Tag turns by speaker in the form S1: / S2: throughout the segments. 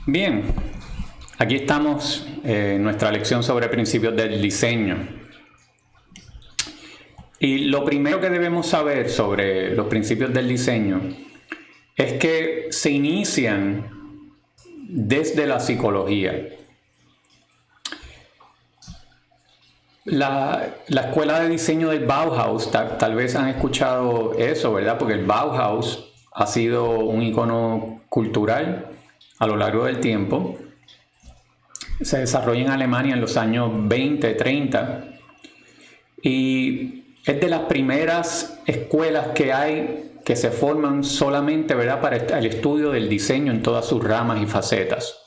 S1: Bien, aquí estamos en nuestra lección sobre principios del diseño. Y lo primero que debemos saber sobre los principios del diseño es que se inician desde la psicología. La escuela de diseño del Bauhaus, tal vez han escuchado eso, ¿verdad? Porque el Bauhaus ha sido un icono cultural a lo largo del tiempo. Se desarrolla en Alemania en los años 20, 30 y es de las primeras escuelas que hay que se forman solamente, ¿verdad?, para el estudio del diseño en todas sus ramas y facetas,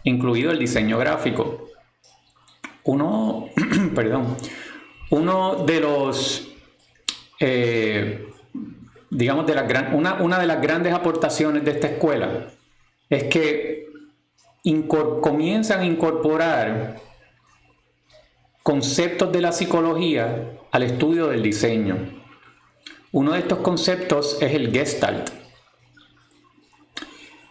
S1: incluido el diseño gráfico. Uno de los, digamos, una de las grandes aportaciones de esta escuela es que comienzan a incorporar conceptos de la psicología al estudio del diseño. Uno de estos conceptos es el Gestalt.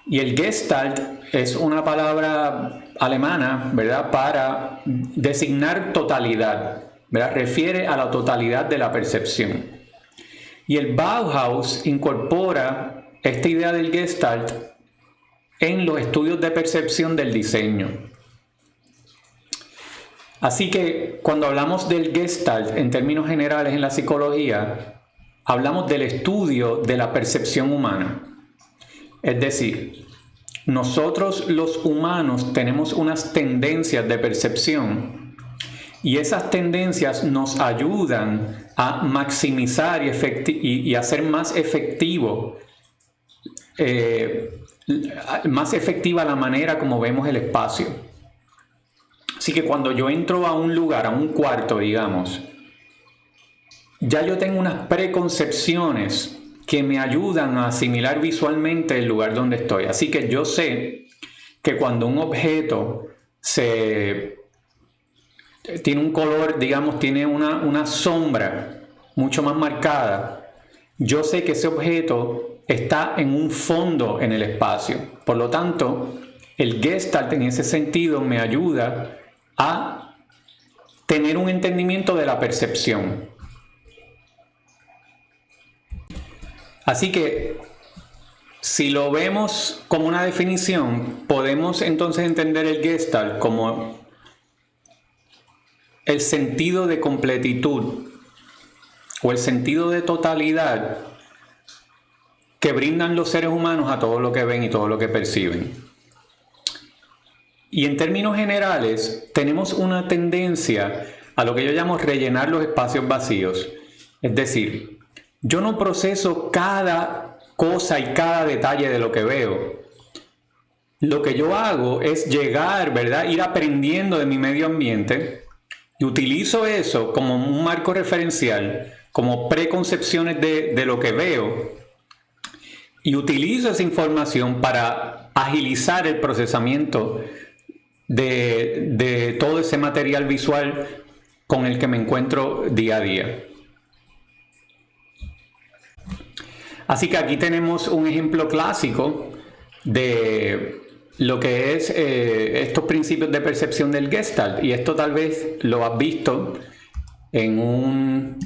S1: Y el Gestalt es una palabra alemana, ¿verdad?, para designar totalidad, ¿verdad? Refiere a la totalidad de la percepción. Y el Bauhaus incorpora esta idea del Gestalt en los estudios de percepción del diseño. Así que cuando hablamos del Gestalt en términos generales en la psicología, hablamos del estudio de la percepción humana. Es decir, nosotros los humanos tenemos unas tendencias de percepción y esas tendencias nos ayudan a maximizar y hacer más efectiva la manera como vemos el espacio. Así que cuando yo entro a un lugar, a un cuarto, digamos, ya yo tengo unas preconcepciones que me ayudan a asimilar visualmente el lugar donde estoy. Así que yo sé que cuando un objeto tiene un color, digamos, tiene una sombra mucho más marcada, yo sé que ese objeto está en un fondo en el espacio. Por lo tanto, el Gestalt en ese sentido me ayuda a tener un entendimiento de la percepción. Así que, si lo vemos como una definición, podemos entonces entender el Gestalt como el sentido de completitud o el sentido de totalidad que brindan los seres humanos a todo lo que ven y todo lo que perciben. Y en términos generales, tenemos una tendencia a lo que yo llamo rellenar los espacios vacíos. Es decir, yo no proceso cada cosa y cada detalle de lo que veo. Lo que yo hago es llegar, ¿verdad?, ir aprendiendo de mi medio ambiente y utilizo eso como un marco referencial, como preconcepciones de lo que veo, y utilizo esa información para agilizar el procesamiento de todo ese material visual con el que me encuentro día a día. Así que aquí tenemos un ejemplo clásico de lo que es estos principios de percepción del Gestalt, y esto tal vez lo has visto en un,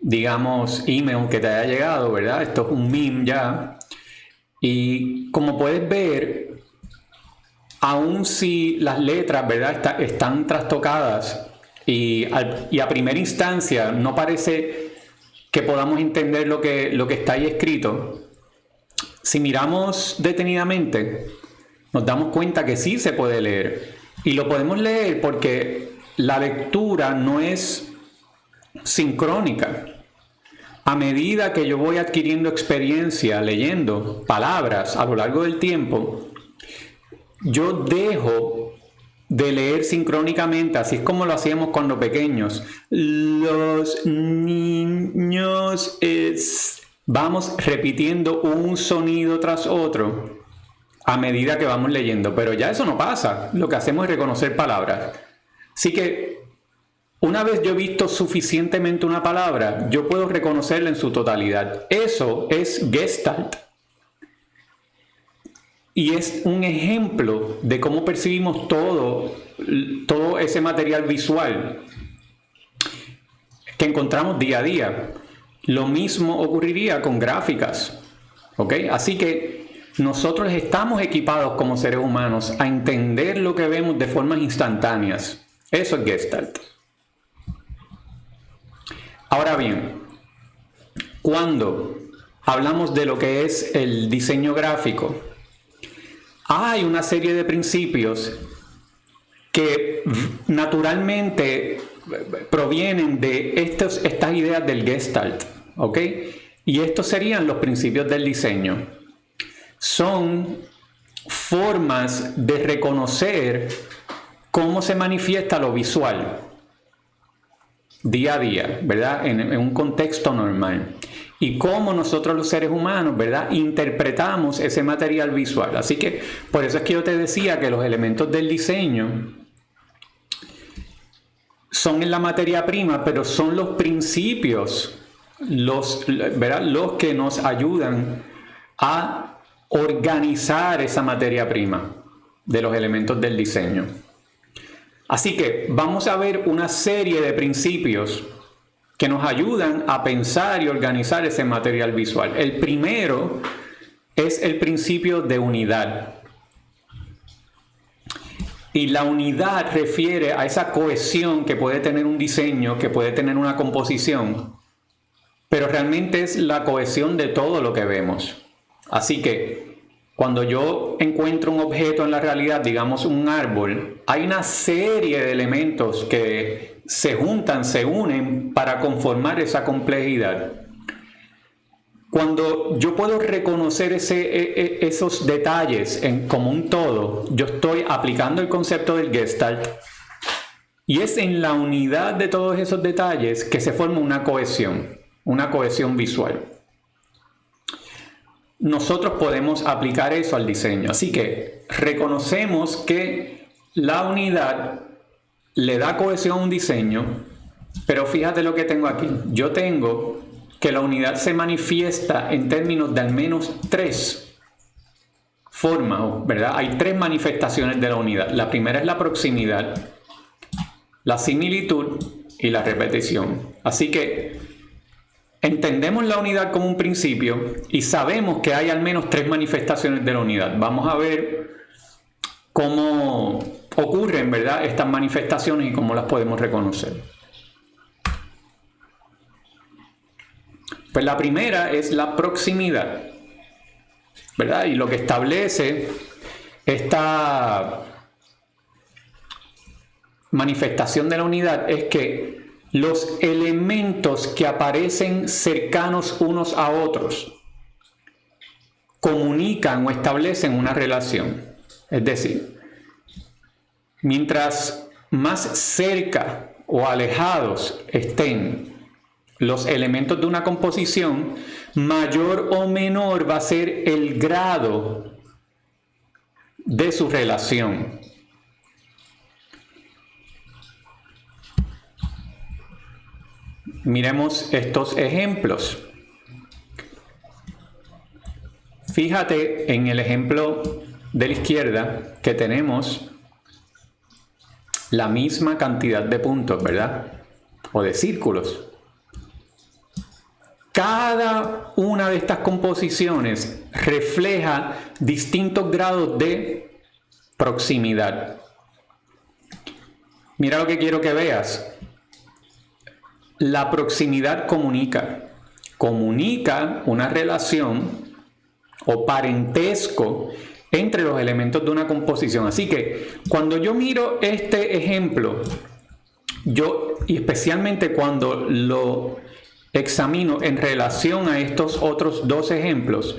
S1: digamos, email que te haya llegado, ¿verdad? Esto es un meme ya, y como puedes ver, aun si las letras, ¿verdad?, están trastocadas y a primera instancia no parece que podamos entender lo que está ahí escrito, si miramos detenidamente nos damos cuenta que sí se puede leer, y lo podemos leer porque la lectura no es sincrónica. A medida que yo voy adquiriendo experiencia leyendo palabras a lo largo del tiempo, yo dejo de leer sincrónicamente, así es como lo hacíamos cuando pequeños. Los niños vamos repitiendo un sonido tras otro a medida que vamos leyendo, pero ya eso no pasa. Lo que hacemos es reconocer palabras. Así que una vez yo he visto suficientemente una palabra, yo puedo reconocerla en su totalidad. Eso es Gestalt. Y es un ejemplo de cómo percibimos todo ese material visual que encontramos día a día. Lo mismo ocurriría con gráficas, ¿ok? Así que nosotros estamos equipados como seres humanos a entender lo que vemos de formas instantáneas. Eso es Gestalt. Ahora bien, cuando hablamos de lo que es el diseño gráfico, hay una serie de principios que naturalmente provienen de estas ideas del Gestalt, ¿ok? Y estos serían los principios del diseño. Son formas de reconocer cómo se manifiesta lo visual día a día, ¿verdad? En un contexto normal. Y cómo nosotros los seres humanos, ¿verdad?, interpretamos ese material visual. Así que por eso es que yo te decía que los elementos del diseño son en la materia prima, pero son los principios, ¿verdad?, los que nos ayudan a organizar esa materia prima de los elementos del diseño. Así que vamos a ver una serie de principios que nos ayudan a pensar y organizar ese material visual. El primero es el principio de unidad. Y la unidad refiere a esa cohesión que puede tener un diseño, que puede tener una composición, pero realmente es la cohesión de todo lo que vemos. Así que cuando yo encuentro un objeto en la realidad, digamos un árbol, hay una serie de elementos que se juntan, se unen para conformar esa complejidad. Cuando yo puedo reconocer esos detalles como un todo, yo estoy aplicando el concepto del Gestalt y es en la unidad de todos esos detalles que se forma una cohesión visual. Nosotros podemos aplicar eso al diseño. Así que reconocemos que la unidad le da cohesión a un diseño, pero fíjate lo que tengo aquí. Yo tengo que la unidad se manifiesta en términos de al menos 3 formas, ¿verdad? Hay 3 manifestaciones de la unidad. La primera es la proximidad, la similitud y la repetición. Así que entendemos la unidad como un principio y sabemos que hay al menos 3 manifestaciones de la unidad. Vamos a ver cómo ocurren, ¿verdad?, estas manifestaciones y cómo las podemos reconocer. Pues la primera es la proximidad, ¿verdad? Y lo que establece esta manifestación de la unidad es que los elementos que aparecen cercanos unos a otros comunican o establecen una relación. Es decir, mientras más cerca o alejados estén los elementos de una composición, mayor o menor va a ser el grado de su relación. Miremos estos ejemplos. Fíjate en el ejemplo de la izquierda que tenemos la misma cantidad de puntos, ¿verdad? O de círculos. Cada una de estas composiciones refleja distintos grados de proximidad. Mira lo que quiero que veas. La proximidad comunica una relación o parentesco entre los elementos de una composición. Así que cuando yo miro este ejemplo, y especialmente cuando lo examino en relación a estos otros 2 ejemplos,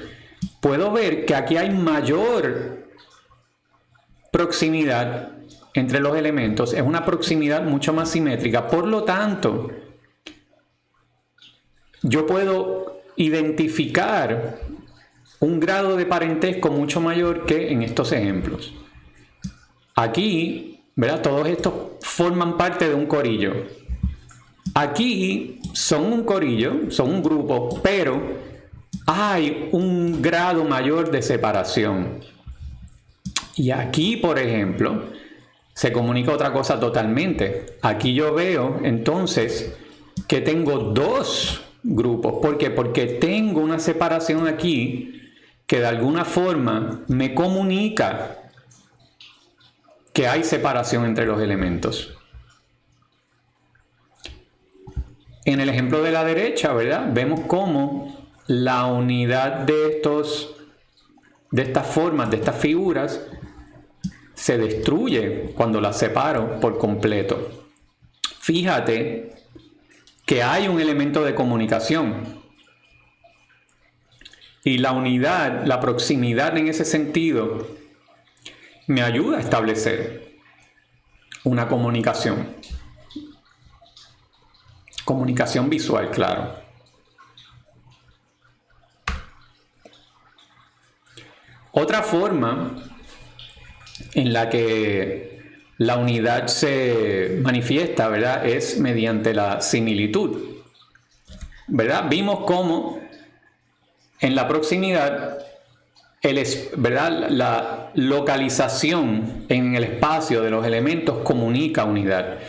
S1: puedo ver que aquí hay mayor proximidad entre los elementos, es una proximidad mucho más simétrica. Por lo tanto, yo puedo identificar un grado de parentesco mucho mayor que en estos ejemplos. Aquí, ¿verdad?, todos estos forman parte de un corillo. Aquí son un corillo, son un grupo, pero hay un grado mayor de separación. Y aquí, por ejemplo, se comunica otra cosa totalmente. Aquí yo veo entonces que tengo dos grupos. ¿Por qué? Porque tengo una separación aquí que de alguna forma me comunica que hay separación entre los elementos. En el ejemplo de la derecha, ¿verdad? Vemos cómo la unidad de estas formas, de estas figuras, se destruye cuando las separo por completo. Fíjate que hay un elemento de comunicación. Y la unidad, la proximidad en ese sentido, me ayuda a establecer una comunicación. Comunicación visual, claro. Otra forma en la que la unidad se manifiesta, ¿verdad?, es mediante la similitud, ¿verdad? Vimos cómo en la proximidad, ¿verdad?, la localización en el espacio de los elementos comunica unidad,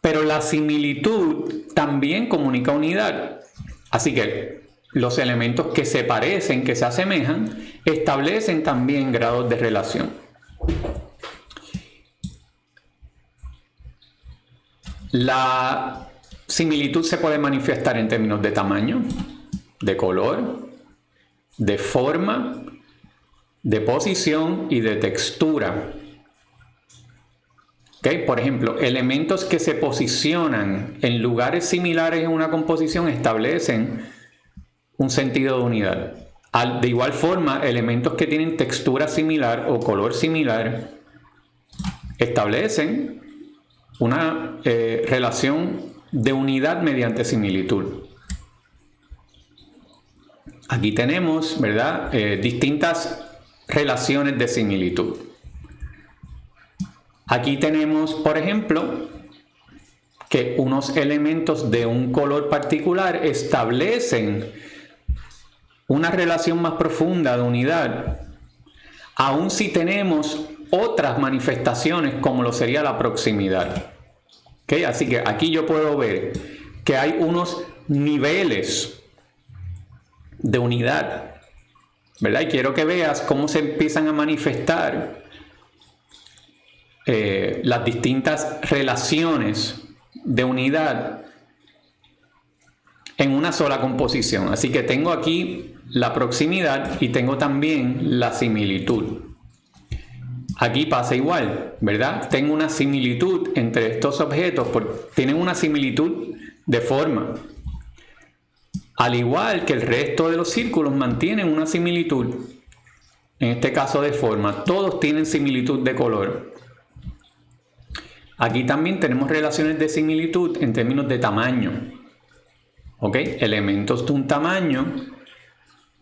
S1: pero la similitud también comunica unidad. Así que los elementos que se parecen, que se asemejan, establecen también grados de relación. La similitud se puede manifestar en términos de tamaño, de color, de forma, de posición y de textura. ¿Okay? Por ejemplo, elementos que se posicionan en lugares similares en una composición establecen un sentido de unidad. De igual forma, elementos que tienen textura similar o color similar establecen una relación de unidad mediante similitud. Aquí tenemos, ¿verdad?, distintas relaciones de similitud. Aquí tenemos, por ejemplo, que unos elementos de un color particular establecen una relación más profunda de unidad, aun si tenemos otras manifestaciones como lo sería la proximidad. ¿Okay? Así que aquí yo puedo ver que hay unos niveles de unidad, ¿verdad? Y quiero que veas cómo se empiezan a manifestar las distintas relaciones de unidad en una sola composición. Así que tengo aquí la proximidad y tengo también la similitud. Aquí pasa igual, ¿verdad? Tengo una similitud entre estos objetos porque tienen una similitud de forma. Al igual que el resto de los círculos mantienen una similitud, en este caso de forma, todos tienen similitud de color. Aquí también tenemos relaciones de similitud en términos de tamaño. ¿Ok? Elementos de un tamaño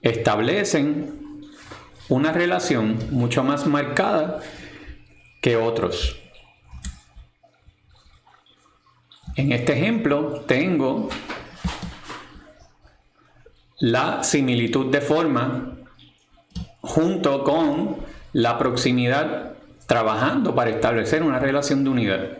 S1: establecen una relación mucho más marcada que otros. En este ejemplo tengo la similitud de forma junto con la proximidad trabajando para establecer una relación de unidad.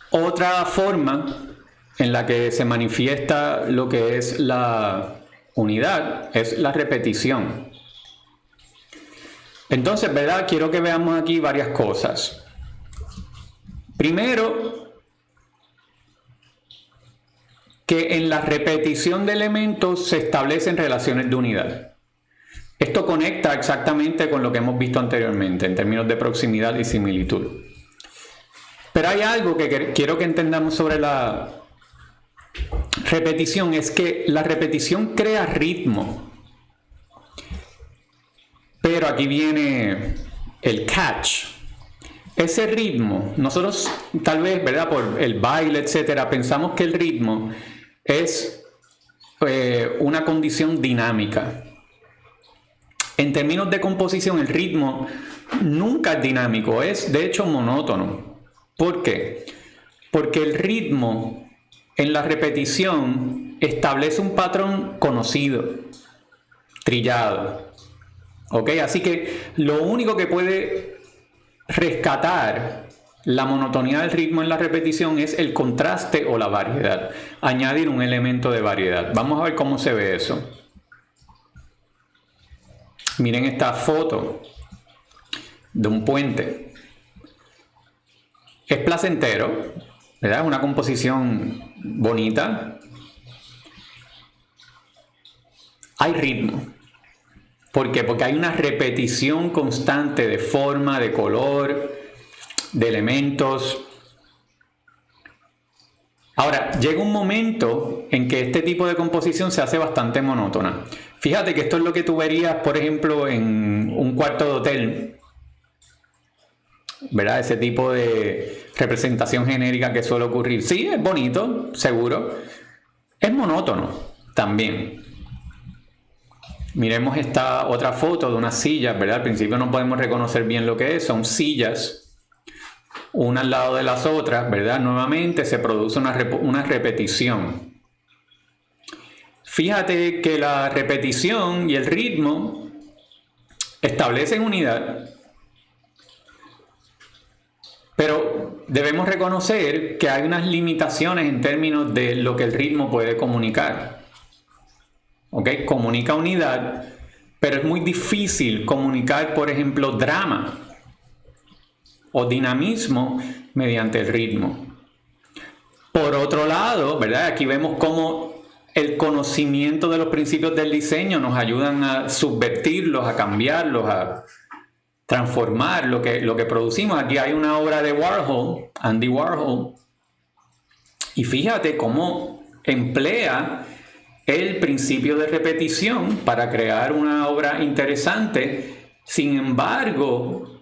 S1: Otra forma en la que se manifiesta lo que es la unidad es la repetición. Entonces, ¿verdad? Quiero que veamos aquí varias cosas. Primero, que en la repetición de elementos se establecen relaciones de unidad. Esto conecta exactamente con lo que hemos visto anteriormente en términos de proximidad y similitud. Pero hay algo que quiero que entendamos sobre la repetición, es que la repetición crea ritmo. Pero aquí viene el catch. Ese ritmo, nosotros tal vez, ¿verdad?, por el baile, etcétera, pensamos que el ritmo es una condición dinámica. En términos de composición, el ritmo nunca es dinámico, es de hecho monótono. ¿Por qué? Porque el ritmo en la repetición establece un patrón conocido, trillado. ¿Ok? Así que lo único que puede rescatar la monotonía del ritmo en la repetición es el contraste o la variedad. Añadir un elemento de variedad. Vamos a ver cómo se ve eso. Miren esta foto de un puente. Es placentero, ¿verdad? Una composición bonita. Hay ritmo. ¿Por qué? Porque hay una repetición constante de forma, de color, de elementos. Ahora, llega un momento en que este tipo de composición se hace bastante monótona. Fíjate que esto es lo que tú verías, por ejemplo, en un cuarto de hotel, ¿verdad? Ese tipo de representación genérica que suele ocurrir. Sí, es bonito, seguro. Es monótono también. Miremos esta otra foto de unas sillas, ¿verdad? Al principio no podemos reconocer bien lo que es. Son sillas, una al lado de las otras, ¿verdad? Nuevamente se produce una repetición. Fíjate que la repetición y el ritmo establecen unidad, pero debemos reconocer que hay unas limitaciones en términos de lo que el ritmo puede comunicar. ¿Ok? Comunica unidad, pero es muy difícil comunicar, por ejemplo, drama o dinamismo mediante el ritmo. Por otro lado, ¿verdad? Aquí vemos cómo el conocimiento de los principios del diseño nos ayudan a subvertirlos, a cambiarlos, a transformar lo que producimos. Aquí hay una obra de Warhol, Andy Warhol, y fíjate cómo emplea el principio de repetición para crear una obra interesante. Sin embargo,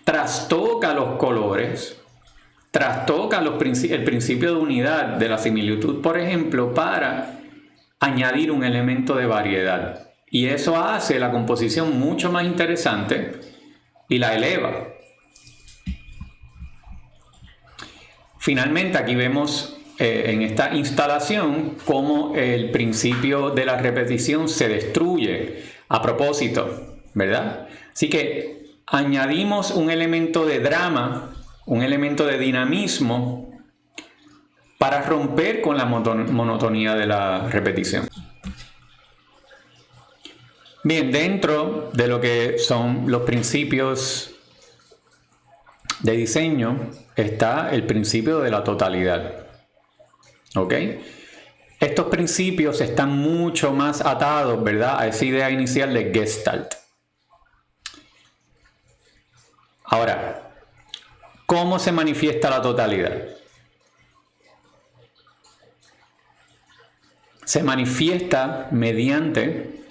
S1: trastoca los colores, trastoca el principio de unidad de la similitud, por ejemplo, para añadir un elemento de variedad. Y eso hace la composición mucho más interesante y la eleva. Finalmente, aquí vemos en esta instalación cómo el principio de la repetición se destruye a propósito, ¿verdad? Así que añadimos un elemento de drama, un elemento de dinamismo para romper con la monotonía de la repetición. Bien, dentro de lo que son los principios de diseño está el principio de la totalidad. ¿Ok? Estos principios están mucho más atados, ¿verdad?, a esa idea inicial de Gestalt. Ahora, ¿cómo se manifiesta la totalidad? Se manifiesta mediante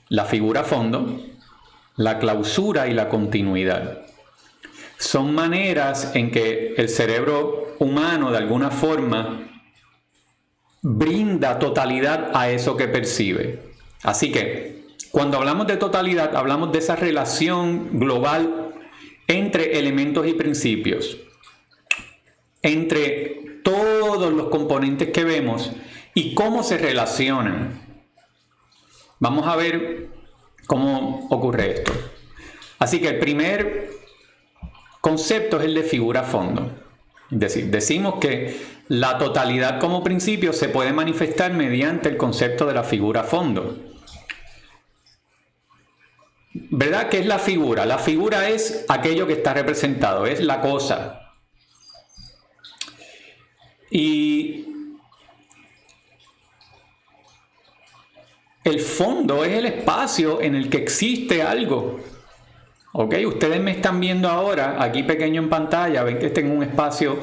S1: la figura fondo, la clausura y la continuidad. Son maneras en que el cerebro humano de alguna forma brinda totalidad a eso que percibe. Así que cuando hablamos de totalidad, hablamos de esa relación global entre elementos y principios, entre todos los componentes que vemos y cómo se relacionan. Vamos a ver cómo ocurre esto. Así que el primer concepto es el de figura fondo. Es decir, decimos que la totalidad como principio se puede manifestar mediante el concepto de la figura fondo. ¿Verdad? ¿Qué es la figura? La figura es aquello que está representado, es la cosa. Y el fondo es el espacio en el que existe algo. ¿Ok? Ustedes me están viendo ahora, aquí pequeño en pantalla, ven que tengo un espacio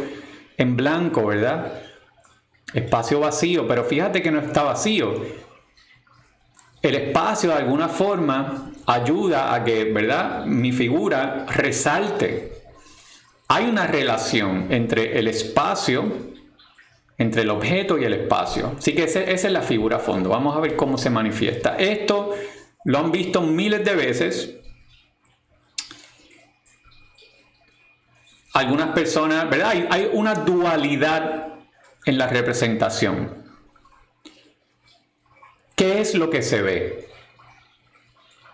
S1: en blanco, ¿verdad? Espacio vacío, pero fíjate que no está vacío. El espacio de alguna forma ayuda a que, ¿verdad?, mi figura resalte. Hay una relación entre el espacio, entre el objeto y el espacio. Así que esa es la figura fondo. Vamos a ver cómo se manifiesta. Esto lo han visto miles de veces. Algunas personas, ¿verdad? Hay una dualidad en la representación. ¿Qué es lo que se ve?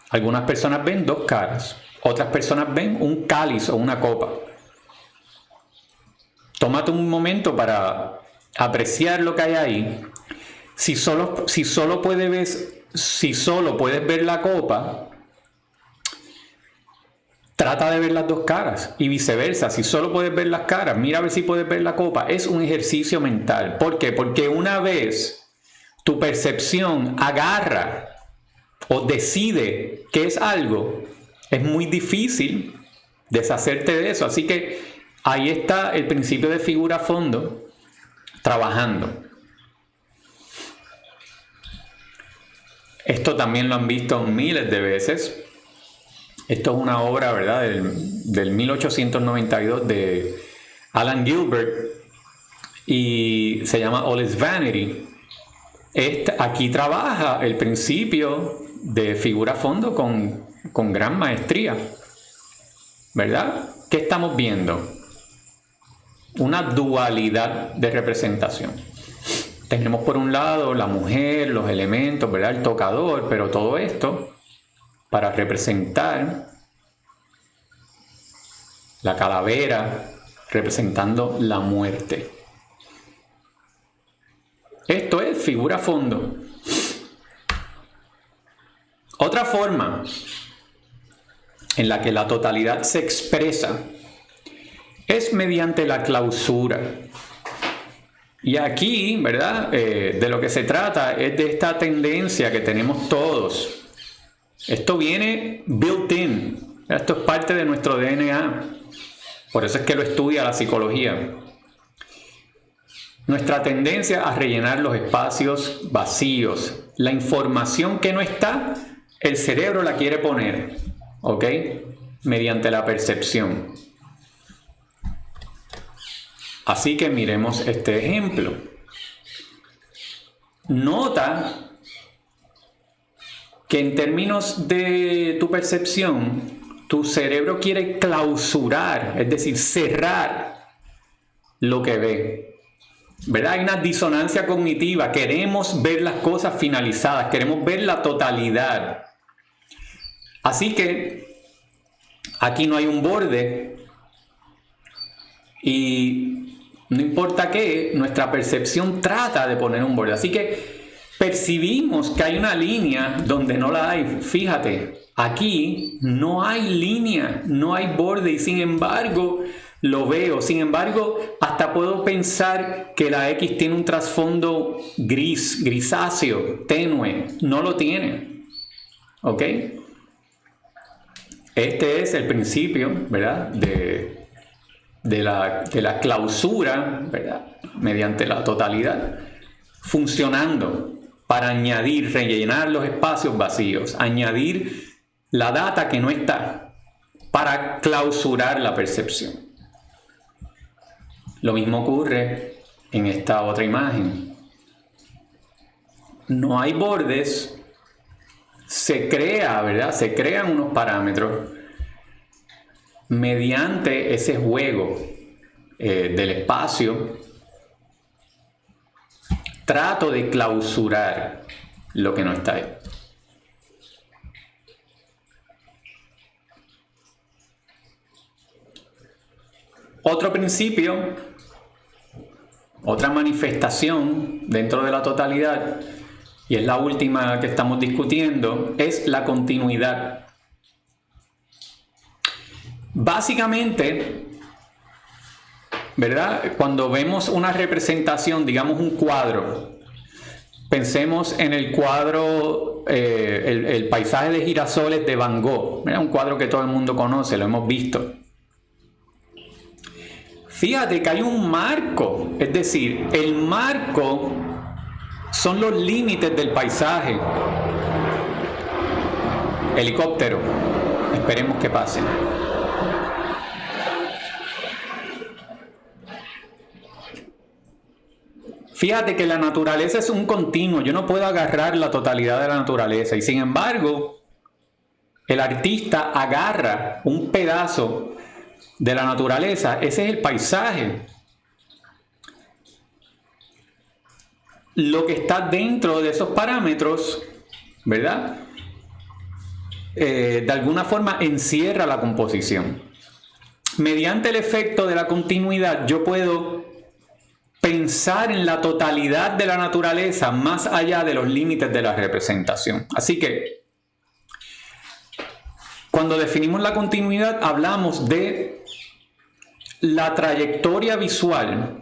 S1: Algunas personas ven dos caras, otras personas ven un cáliz o una copa. Tómate un momento para apreciar lo que hay ahí. Si solo puedes ver la copa, trata de ver las dos caras y viceversa. Si solo puedes ver las caras, mira a ver si puedes ver la copa. Es un ejercicio mental. ¿Por qué? Porque una vez tu percepción agarra o decide que es algo, es muy difícil deshacerte de eso. Así que ahí está el principio de figura-fondo trabajando. Esto también lo han visto miles de veces. Esto es una obra, ¿verdad?, del 1892 de Alan Gilbert y se llama All is Vanity. Aquí trabaja el principio de figura-fondo con gran maestría, ¿verdad? ¿Qué estamos viendo? Una dualidad de representación. Tenemos por un lado la mujer, los elementos, ¿verdad?, el tocador, pero todo esto para representar la calavera, representando la muerte. Esto es figura-fondo. Otra forma en la que la totalidad se expresa es mediante la clausura. Y aquí, ¿verdad?, de lo que se trata es de esta tendencia que tenemos todos. Esto viene built-in. Esto es parte de nuestro DNA. Por eso es que lo estudia la psicología. Nuestra tendencia a rellenar los espacios vacíos. La información que no está, el cerebro la quiere poner, ¿ok?, mediante la percepción. Así que miremos este ejemplo. Nota que en términos de tu percepción, tu cerebro quiere clausurar, es decir, cerrar lo que ve. ¿Verdad? Hay una disonancia cognitiva. Queremos ver las cosas finalizadas, queremos ver la totalidad. Así que aquí no hay un borde y no importa qué, nuestra percepción trata de poner un borde. Así que percibimos que hay una línea donde no la hay. Fíjate, aquí no hay línea, no hay borde y sin embargo lo veo. Sin embargo, hasta puedo pensar que la X tiene un trasfondo gris, grisáceo, tenue. No lo tiene. ¿Ok? Este es el principio, ¿verdad?, de la clausura, ¿verdad?, mediante la totalidad, funcionando para añadir, rellenar los espacios vacíos, añadir la data que no está, para clausurar la percepción. Lo mismo ocurre en esta otra imagen. No hay bordes, se crea, ¿verdad?, se crean unos parámetros mediante ese juego del espacio. Trato de clausurar lo que no está ahí. Otro principio, otra manifestación dentro de la totalidad, y es la última que estamos discutiendo, es la continuidad. Básicamente, ¿verdad?, cuando vemos una representación, digamos un cuadro, pensemos en el cuadro, el paisaje de girasoles de Van Gogh, ¿verdad?, un cuadro que todo el mundo conoce, lo hemos visto. Fíjate que hay un marco, es decir, el marco son los límites del paisaje. Helicóptero, esperemos que pase. Fíjate que la naturaleza es un continuo, yo no puedo agarrar la totalidad de la naturaleza y sin embargo el artista agarra un pedazo de la naturaleza, ese es el paisaje. Lo que está dentro de esos parámetros, ¿verdad?, de alguna forma encierra la composición. Mediante el efecto de la continuidad, yo puedo pensar en la totalidad de la naturaleza más allá de los límites de la representación. Así que, cuando definimos la continuidad, hablamos de la trayectoria visual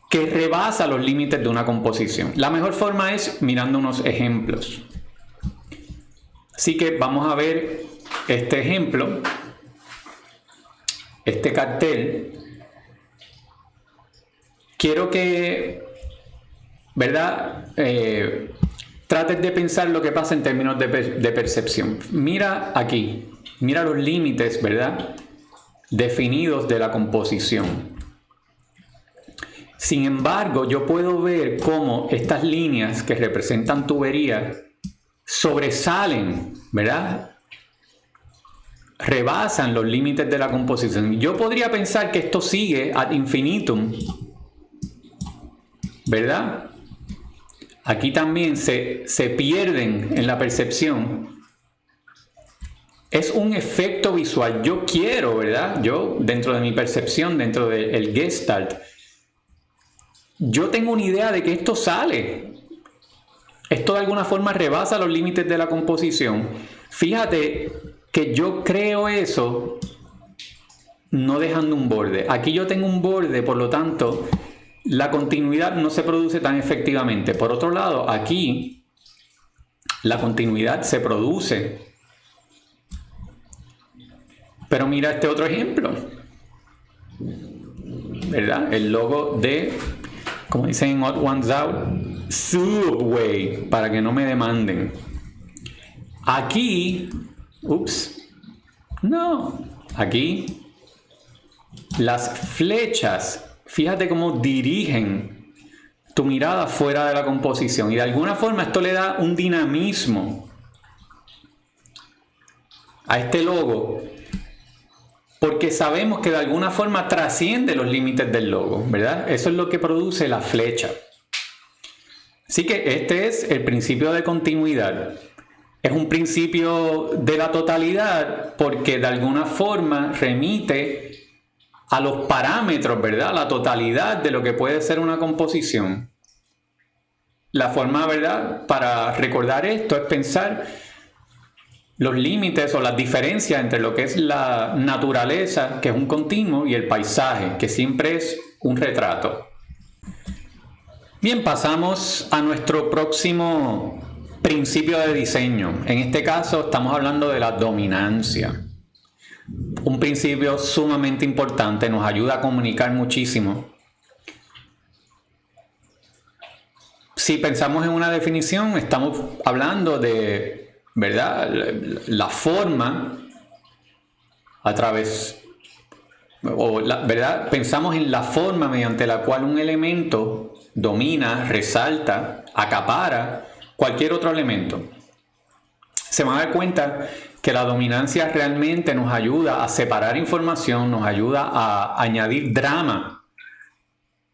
S1: que rebasa los límites de una composición. La mejor forma es mirando unos ejemplos. Así que vamos a ver este ejemplo, este cartel. Quiero que, ¿verdad? Trates de pensar lo que pasa en términos de percepción. Mira aquí, mira los límites, ¿verdad?, definidos de la composición. Sin embargo, yo puedo ver cómo estas líneas que representan tuberías sobresalen, ¿verdad?, rebasan los límites de la composición. Yo podría pensar que esto sigue ad infinitum, ¿verdad? Aquí también se pierden en la percepción. Es un efecto visual. Yo quiero, ¿verdad? Yo, dentro de mi percepción, dentro del Gestalt, yo tengo una idea de que esto sale. Esto de alguna forma rebasa los límites de la composición. Fíjate que yo creo eso no dejando un borde. Aquí yo tengo un borde, por lo tanto, la continuidad no se produce tan efectivamente. Por otro lado, aquí la continuidad se produce. Pero mira este otro ejemplo, ¿verdad? El logo de, como dicen en Odd Ones Out, Subway, para que no me demanden. Aquí, aquí las flechas, fíjate cómo dirigen tu mirada fuera de la composición, y de alguna forma esto le da un dinamismo a este logo, porque sabemos que de alguna forma trasciende los límites del logo, ¿verdad? Eso es lo que produce la flecha. Así que este es el principio de continuidad. Es un principio de la totalidad porque de alguna forma remite a los parámetros, ¿verdad? La totalidad de lo que puede ser una composición. La forma, ¿verdad?, para recordar esto es pensar los límites o las diferencias entre lo que es la naturaleza, que es un continuo, y el paisaje, que siempre es un retrato. Bien, pasamos a nuestro próximo principio de diseño. En este caso estamos hablando de la dominancia. Un principio sumamente importante, nos ayuda a comunicar muchísimo. Si pensamos en una definición, estamos hablando de, ¿verdad?, la forma a través, ¿verdad? Pensamos en la forma mediante la cual un elemento domina, resalta, acapara cualquier otro elemento. Se van a dar cuenta que la dominancia realmente nos ayuda a separar información, nos ayuda a añadir drama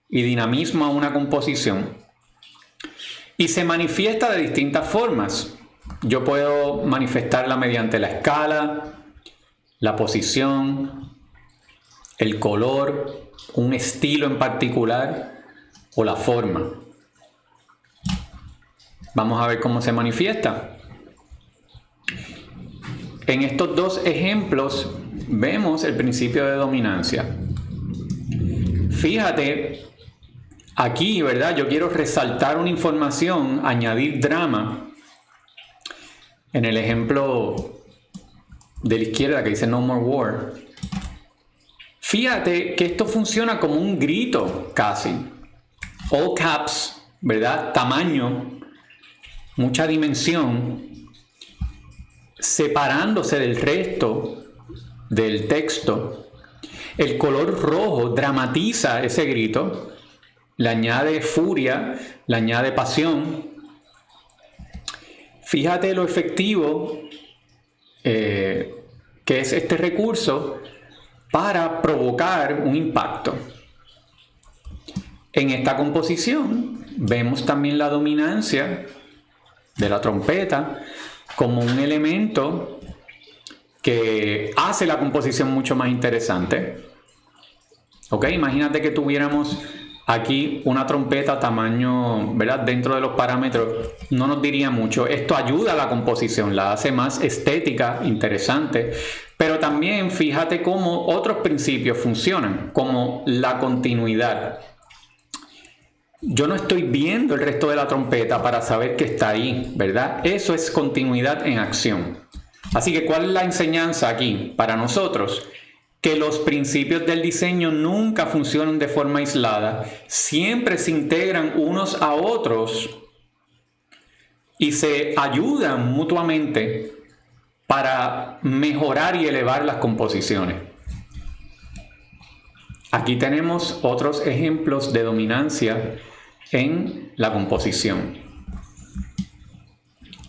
S1: y dinamismo a una composición, y se manifiesta de distintas formas. Yo puedo manifestarla mediante la escala, la posición, el color, un estilo en particular o la forma. Vamos a ver cómo se manifiesta. En estos dos ejemplos vemos el principio de dominancia. Fíjate, aquí, ¿verdad?, yo quiero resaltar una información, añadir drama. En el ejemplo de la izquierda que dice No More War, fíjate que esto funciona como un grito casi. All caps, ¿verdad? Tamaño, mucha dimensión, separándose del resto del texto. El color rojo dramatiza ese grito, le añade furia, le añade pasión. Fíjate lo efectivo que es este recurso para provocar un impacto. En esta composición vemos también la dominancia de la trompeta como un elemento que hace la composición mucho más interesante. ¿Ok? Imagínate que tuviéramos aquí una trompeta tamaño, ¿verdad? Dentro de los parámetros, no nos diría mucho. Esto ayuda a la composición, la hace más estética, interesante. Pero también fíjate cómo otros principios funcionan, como la continuidad. Yo no estoy viendo el resto de la trompeta para saber que está ahí, ¿verdad? Eso es continuidad en acción. Así que, ¿cuál es la enseñanza aquí para nosotros? Que los principios del diseño nunca funcionan de forma aislada, siempre se integran unos a otros y se ayudan mutuamente para mejorar y elevar las composiciones. Aquí tenemos otros ejemplos de dominancia en la composición.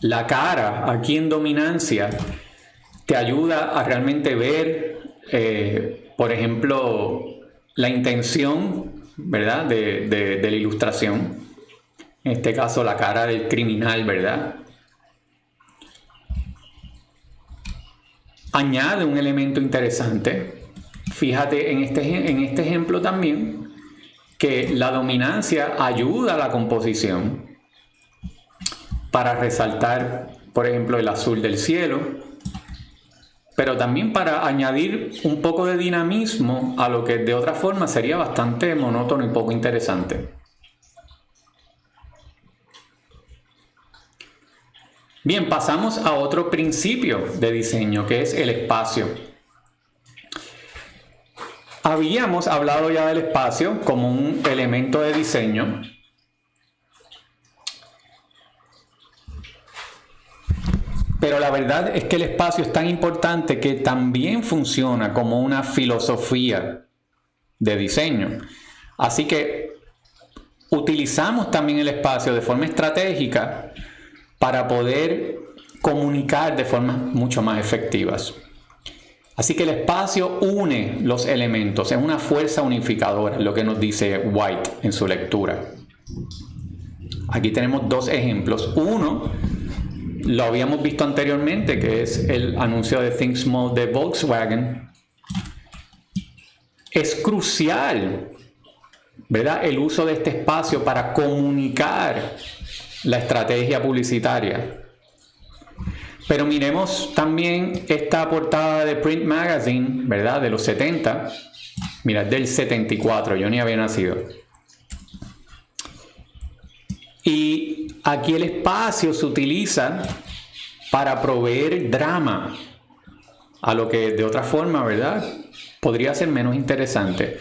S1: La cara aquí en dominancia te ayuda a realmente ver, por ejemplo, la intención, ¿verdad? de la ilustración. En este caso, la cara del criminal, ¿verdad? Añade un elemento interesante. Fíjate en este ejemplo también que la dominancia ayuda a la composición para resaltar, por ejemplo, el azul del cielo, pero también para añadir un poco de dinamismo a lo que de otra forma sería bastante monótono y poco interesante. Bien, pasamos a otro principio de diseño, que es el espacio. Habíamos hablado ya del espacio como un elemento de diseño. Pero la verdad es que el espacio es tan importante que también funciona como una filosofía de diseño. Así que utilizamos también el espacio de forma estratégica para poder comunicar de formas mucho más efectivas. Así que el espacio une los elementos, es una fuerza unificadora, lo que nos dice White en su lectura. Aquí tenemos dos ejemplos. Uno, lo habíamos visto anteriormente, que es el anuncio de Think Small de Volkswagen. Es crucial, ¿verdad?, el uso de este espacio para comunicar la estrategia publicitaria. Pero miremos también esta portada de Print Magazine, ¿verdad?, de los 70. Mira, es del 74, yo ni había nacido. Y aquí el espacio se utiliza para proveer drama a lo que de otra forma, ¿verdad?, podría ser menos interesante.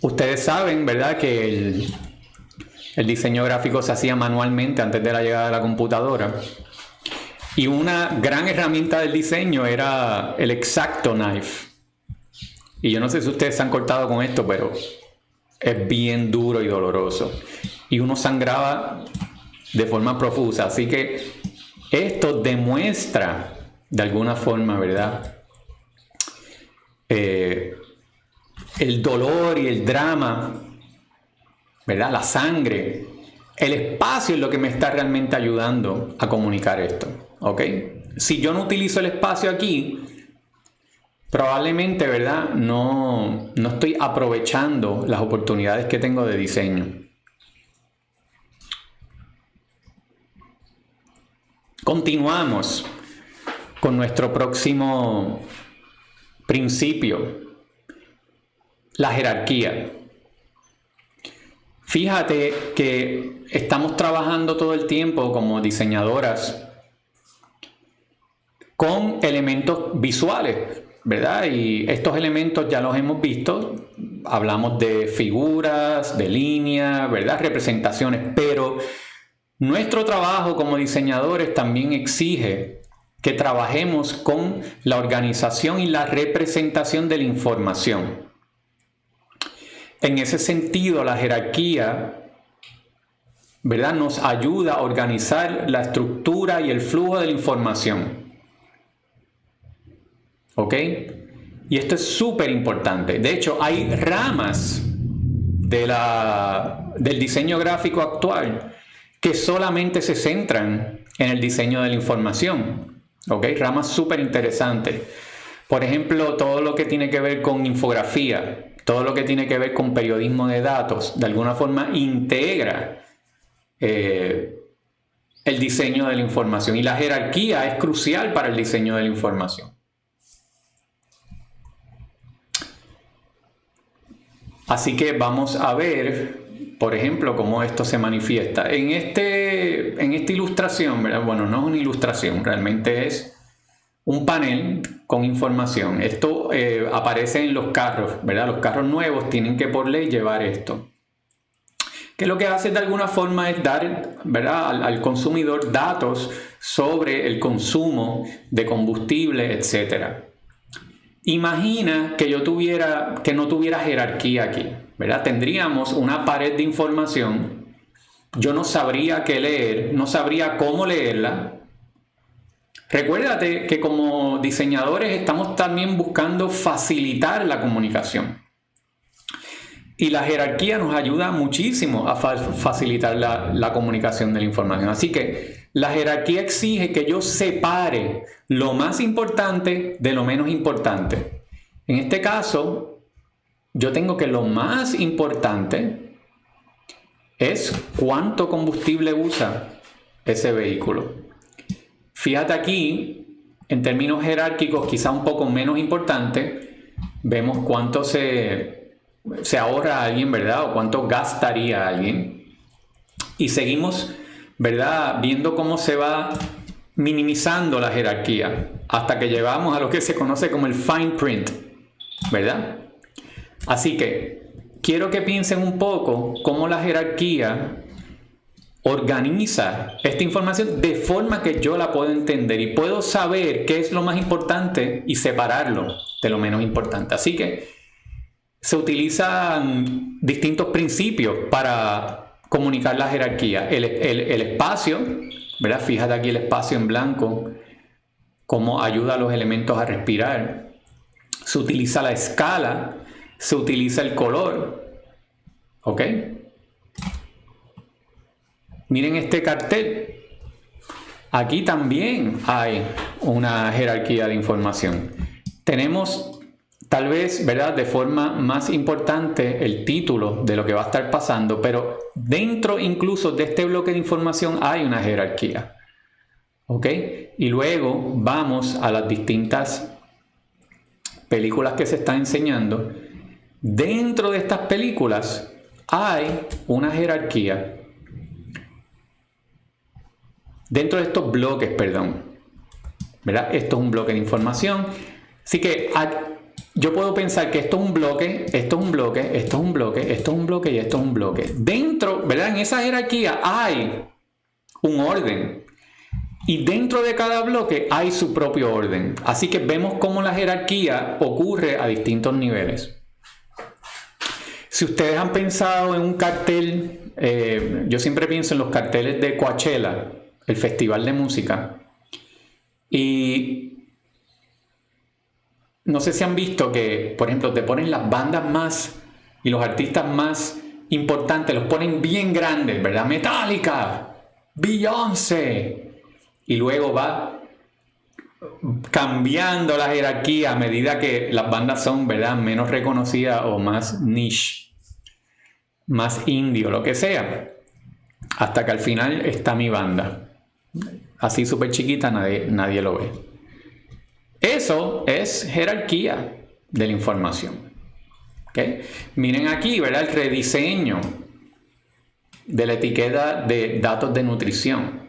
S1: Ustedes saben, ¿verdad?, que el diseño gráfico se hacía manualmente antes de la llegada de la computadora. Y una gran herramienta del diseño era el X-Acto Knife. Y yo no sé si ustedes se han cortado con esto, pero es bien duro y doloroso. Y uno sangraba de forma profusa. Así que esto demuestra de alguna forma, ¿verdad?, el dolor y el drama, ¿verdad?, la sangre. El espacio es lo que me está realmente ayudando a comunicar esto, ¿ok? Si yo no utilizo el espacio aquí, probablemente, ¿verdad?, no estoy aprovechando las oportunidades que tengo de diseño. Continuamos con nuestro próximo principio, la jerarquía. Fíjate que estamos trabajando todo el tiempo como diseñadoras con elementos visuales, ¿verdad? Y estos elementos ya los hemos visto. Hablamos de figuras, de líneas, ¿verdad?, representaciones, pero nuestro trabajo como diseñadores también exige que trabajemos con la organización y la representación de la información. En ese sentido, la jerarquía, ¿verdad?, nos ayuda a organizar la estructura y el flujo de la información. ¿Ok? Y esto es súper importante. De hecho, hay ramas del diseño gráfico actual que solamente se centran en el diseño de la información. ¿Ok? Ramas súper interesantes. Por ejemplo, todo lo que tiene que ver con infografía, todo lo que tiene que ver con periodismo de datos, de alguna forma integra el diseño de la información. Y la jerarquía es crucial para el diseño de la información. Así que vamos a ver, por ejemplo, cómo esto se manifiesta. En esta ilustración, ¿verdad? Bueno, no es una ilustración, realmente es un panel con información. Esto aparece en los carros, ¿verdad? Los carros nuevos tienen que por ley llevar esto. Que lo que hace de alguna forma es dar, ¿verdad?, al consumidor datos sobre el consumo de combustible, etc. Imagina que no tuviera jerarquía aquí, ¿verdad? Tendríamos una pared de información. Yo no sabría qué leer, no sabría cómo leerla. Recuérdate que como diseñadores estamos también buscando facilitar la comunicación. Y la jerarquía nos ayuda muchísimo a facilitar la comunicación de la información. Así que la jerarquía exige que yo separe lo más importante de lo menos importante. En este caso, yo tengo que lo más importante es cuánto combustible usa ese vehículo. Fíjate aquí, en términos jerárquicos, quizá un poco menos importante, vemos cuánto se ahorra alguien, ¿verdad? O cuánto gastaría alguien. Y seguimos, ¿verdad?, viendo cómo se va minimizando la jerarquía hasta que llegamos a lo que se conoce como el fine print, ¿verdad? Así que quiero que piensen un poco cómo la jerarquía organiza esta información de forma que yo la puedo entender y puedo saber qué es lo más importante y separarlo de lo menos importante. Así que se utilizan distintos principios para comunicar la jerarquía. El espacio, ¿verdad? Fíjate aquí el espacio en blanco, cómo ayuda a los elementos a respirar. Se utiliza la escala, se utiliza el color. ¿Ok? Miren este cartel. Aquí también hay una jerarquía de información. Tenemos, tal vez, ¿verdad?, de forma más importante el título de lo que va a estar pasando, pero dentro incluso de este bloque de información hay una jerarquía. ¿Ok? Y luego vamos a las distintas películas que se están enseñando. Dentro de estas películas hay una jerarquía. Dentro de estos bloques, perdón, ¿verdad? Esto es un bloque de información. Así que yo puedo pensar que esto es un bloque, esto es un bloque, esto es un bloque, esto es un bloque y esto es un bloque. Dentro, ¿verdad?, en esa jerarquía hay un orden. Y dentro de cada bloque hay su propio orden. Así que vemos cómo la jerarquía ocurre a distintos niveles. Si ustedes han pensado en un cartel, yo siempre pienso en los carteles de Coachella, el festival de música. Y no sé si han visto que, por ejemplo, te ponen las bandas más y los artistas más importantes, los ponen bien grandes, ¿verdad? Metallica, Beyoncé. Y luego va cambiando la jerarquía a medida que las bandas son, ¿verdad?, menos reconocidas o más niche, más indie o lo que sea. Hasta que al final está mi banda. Así súper chiquita, nadie lo ve. Eso es jerarquía de la información. ¿Okay? Miren aquí, ¿verdad?, el rediseño de la etiqueta de datos de nutrición.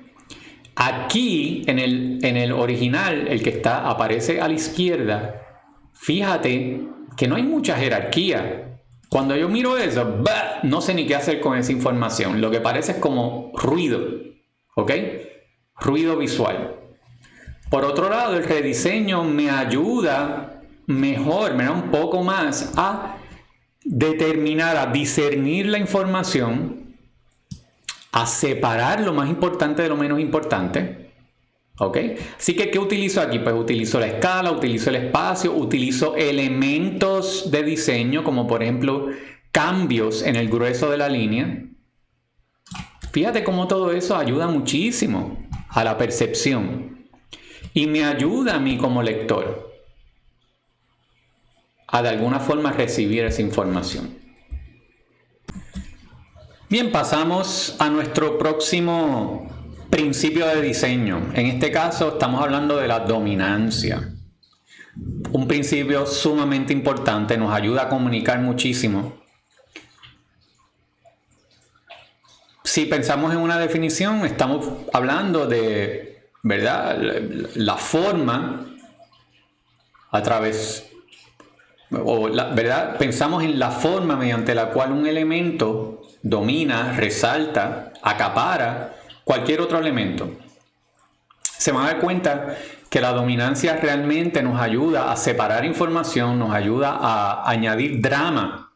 S1: Aquí, en el original, el que aparece a la izquierda, fíjate que no hay mucha jerarquía. Cuando yo miro eso, no sé ni qué hacer con esa información. Lo que parece es como ruido, ¿ok? Ruido visual. Por otro lado, el rediseño me ayuda mejor, me da un poco más a determinar, a discernir la información, a separar lo más importante de lo menos importante. ¿Ok? Así que, ¿qué utilizo aquí? Pues utilizo la escala, utilizo el espacio, utilizo elementos de diseño, como por ejemplo cambios en el grueso de la línea. Fíjate cómo todo eso ayuda muchísimo a la percepción y me ayuda a mí como lector a de alguna forma recibir esa información. Bien, pasamos a nuestro próximo principio de diseño. En este caso estamos hablando de la dominancia. Un principio sumamente importante, nos ayuda a comunicar muchísimo. Si pensamos en una definición, estamos hablando de, ¿verdad?, la forma a través, ¿verdad? Pensamos en la forma mediante la cual un elemento domina, resalta, acapara cualquier otro elemento. Se van a dar cuenta que la dominancia realmente nos ayuda a separar información, nos ayuda a añadir drama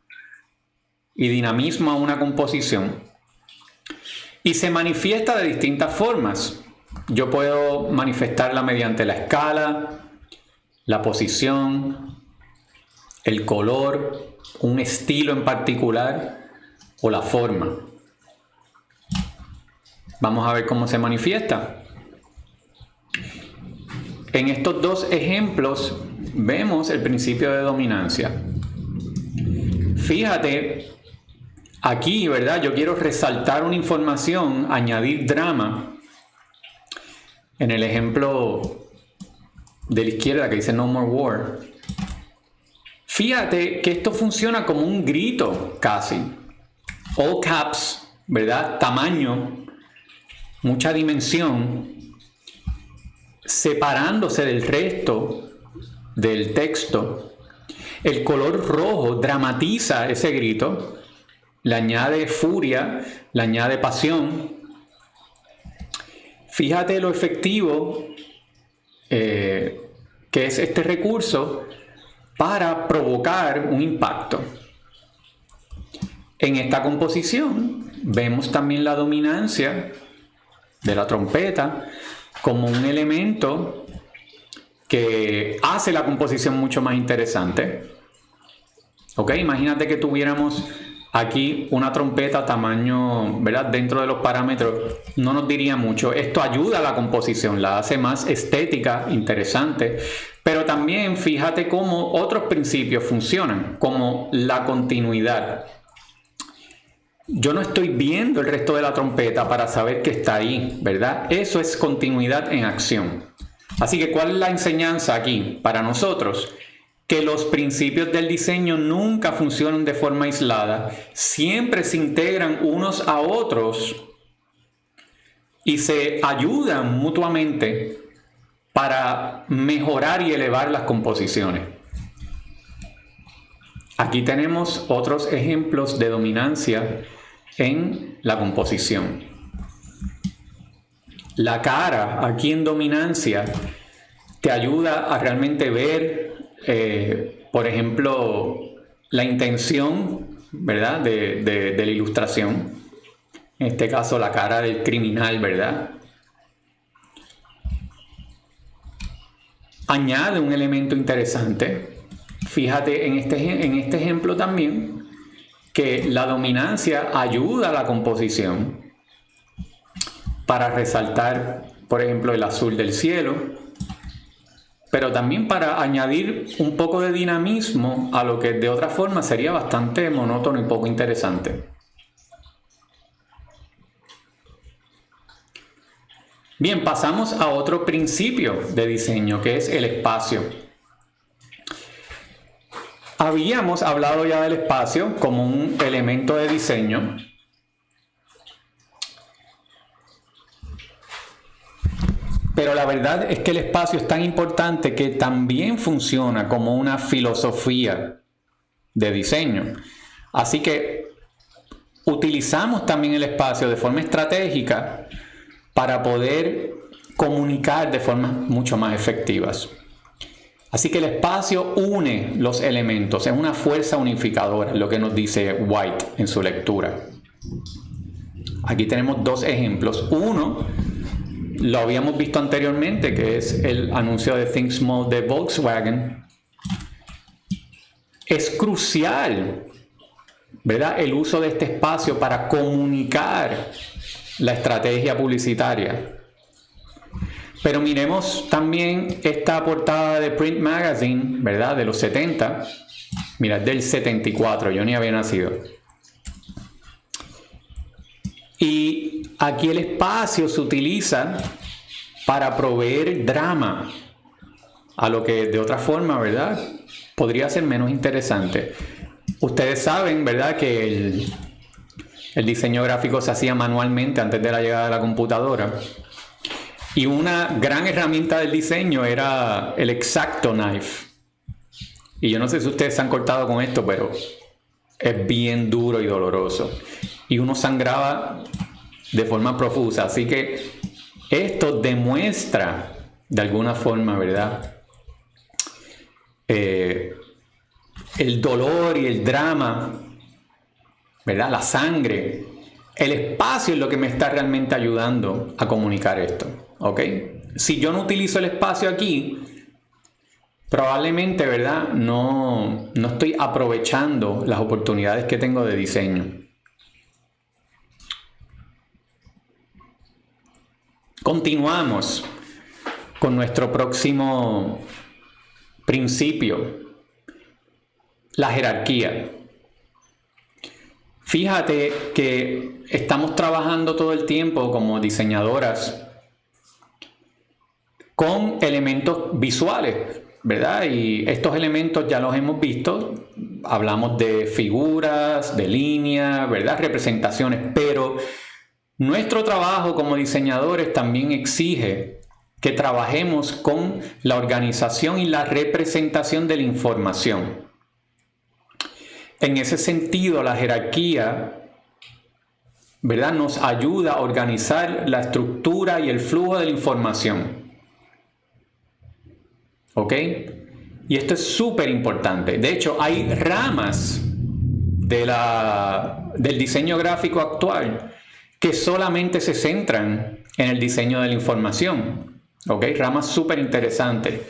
S1: y dinamismo a una composición. Y se manifiesta de distintas formas. Yo puedo manifestarla mediante la escala, la posición, el color, un estilo en particular o la forma. Vamos a ver cómo se manifiesta. En estos dos ejemplos vemos el principio de dominancia. Fíjate, aquí, ¿verdad? Yo quiero resaltar una información, añadir drama. En el ejemplo de la izquierda que dice No More War. Fíjate que esto funciona como un grito casi. All caps, ¿verdad? Tamaño, mucha dimensión, separándose del resto del texto. El color rojo dramatiza ese grito, le añade furia, le añade pasión. Fíjate lo efectivo que es este recurso para provocar un impacto. En esta composición vemos también la dominancia de la trompeta como un elemento que hace la composición mucho más interesante. ¿Ok? Imagínate que tuviéramos aquí una trompeta tamaño, ¿verdad? Dentro de los parámetros no nos diría mucho. Esto ayuda a la composición, la hace más estética, interesante. Pero también fíjate cómo otros principios funcionan, como la continuidad. Yo no estoy viendo el resto de la trompeta para saber que está ahí, ¿verdad? Eso es continuidad en acción. Así que, ¿cuál es la enseñanza aquí para nosotros? Que los principios del diseño nunca funcionan de forma aislada, siempre se integran unos a otros y se ayudan mutuamente para mejorar y elevar las composiciones. Aquí tenemos otros ejemplos de dominancia en la composición. La cara, aquí en dominancia, te ayuda a realmente ver, por ejemplo, la intención, ¿verdad?, de la ilustración. En este caso, la cara del criminal, ¿verdad? Añade un elemento interesante. Fíjate en este ejemplo también que la dominancia ayuda a la composición para resaltar, por ejemplo, el azul del cielo, pero también para añadir un poco de dinamismo a lo que de otra forma sería bastante monótono y poco interesante. Bien, pasamos a otro principio de diseño, que es el espacio. Habíamos hablado ya del espacio como un elemento de diseño. Pero la verdad es que el espacio es tan importante que también funciona como una filosofía de diseño. Así que utilizamos también el espacio de forma estratégica para poder comunicar de formas mucho más efectivas. Así que el espacio une los elementos, es una fuerza unificadora, lo que nos dice White en su lectura. Aquí tenemos dos ejemplos. Uno, lo habíamos visto anteriormente, que es el anuncio de Think Small de Volkswagen. Es crucial, ¿verdad?, el uso de este espacio para comunicar la estrategia publicitaria. Pero miremos también esta portada de Print Magazine, ¿verdad? De los 70. Mira, es del 74, yo ni había nacido. Y aquí el espacio se utiliza para proveer drama a lo que de otra forma, ¿verdad?, podría ser menos interesante. Ustedes saben, ¿verdad?, que el diseño gráfico se hacía manualmente antes de la llegada de la computadora. Y una gran herramienta del diseño era el X-Acto Knife. Y yo no sé si ustedes se han cortado con esto, pero es bien duro y doloroso. Y uno sangraba de forma profusa. Así que esto demuestra de alguna forma, ¿verdad?, el dolor y el drama, ¿verdad?, la sangre. El espacio es lo que me está realmente ayudando a comunicar esto, ¿ok? Si yo no utilizo el espacio aquí, probablemente, ¿verdad?, no estoy aprovechando las oportunidades que tengo de diseño. Continuamos con nuestro próximo principio, la jerarquía. Fíjate que estamos trabajando todo el tiempo como diseñadoras con elementos visuales, ¿verdad? Y estos elementos ya los hemos visto. Hablamos de figuras, de líneas, ¿verdad?, representaciones, pero nuestro trabajo como diseñadores también exige que trabajemos con la organización y la representación de la información. En ese sentido, la jerarquía, ¿verdad?, nos ayuda a organizar la estructura y el flujo de la información. ¿Ok? Y esto es súper importante. De hecho, hay ramas del diseño gráfico actual que solamente se centran en el diseño de la información. ¿Ok? Ramas súper interesantes.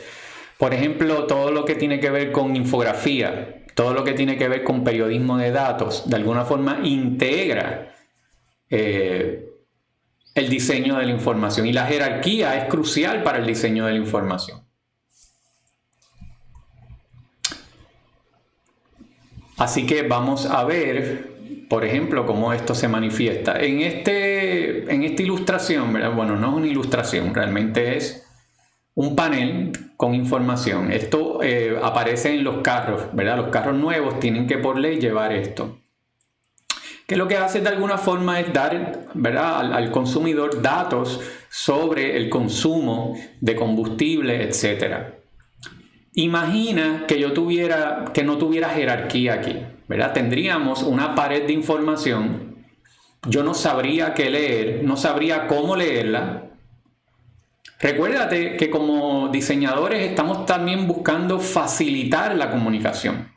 S1: Por ejemplo, todo lo que tiene que ver con infografía, todo lo que tiene que ver con periodismo de datos, de alguna forma integra el diseño de la información. Y la jerarquía es crucial para el diseño de la información. Así que vamos a ver, por ejemplo, cómo esto se manifiesta. En esta ilustración, ¿verdad? Bueno, no es una ilustración, realmente es un panel con información. Esto aparece en los carros, ¿verdad? Los carros nuevos tienen que por ley llevar esto. Que lo que hace de alguna forma es dar, ¿verdad?, al consumidor datos sobre el consumo de combustible, etc. Imagina que no tuviera jerarquía aquí, ¿verdad? Tendríamos una pared de información. Yo no sabría qué leer, no sabría cómo leerla. Recuérdate que como diseñadores estamos también buscando facilitar la comunicación.